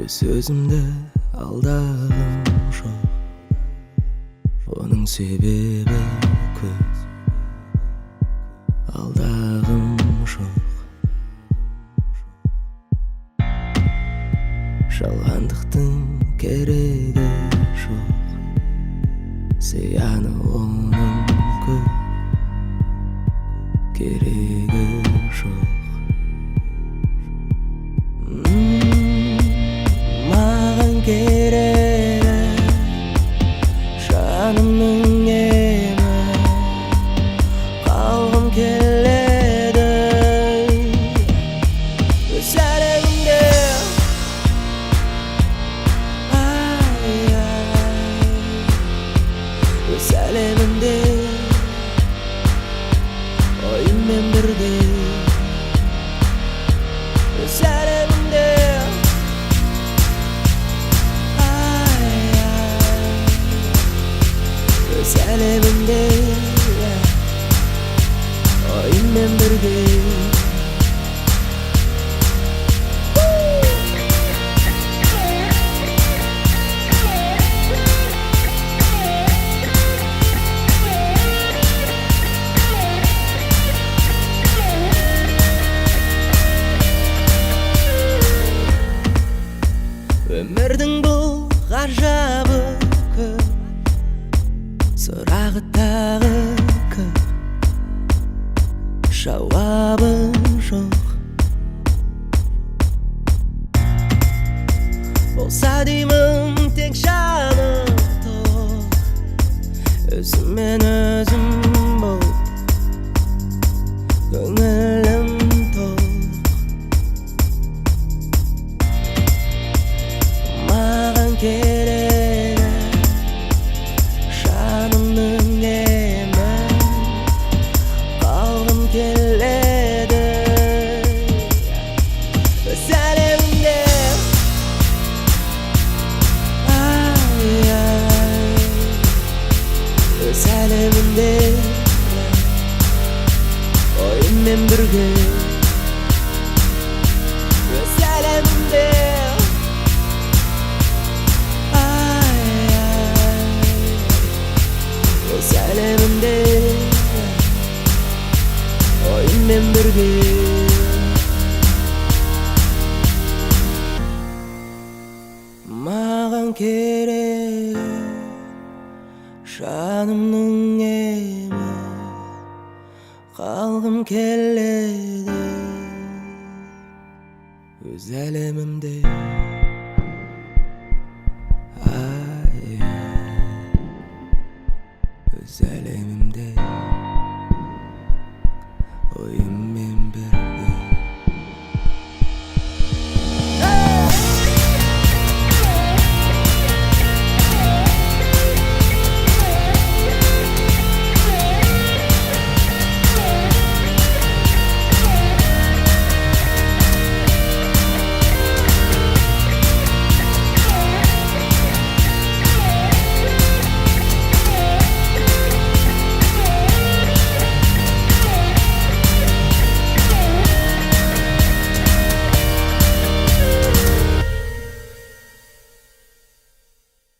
Sözümde aldağım çok, onun sebebi көп. Aldağım çok, жалғандықтың керегі жоқ. Зияны оның көп, керегі жоқ. Маған керегі жанымның емі, қалғым келеді өз әлемімде. Өз әлемімде ойыммен бірге. Өз әлемімде өз әлемімде ойыммен бірге. Өмірдің бұл ғажабы көп, сұрағы тағы көп, жауабы жоқ. Болса деймін тек жаным тоқ, өзіммен өзім болып, көңілім тоқ. Маған керегі жанымның емі, қалғым келеді өз әлемімде. Өз әлемімде ойыммен бірге. Өз әлемімде өз әлемімде ойыммен бірге. Маған керек жанымның емі, қалғым келеді өз әлемімде. Өз әлемімде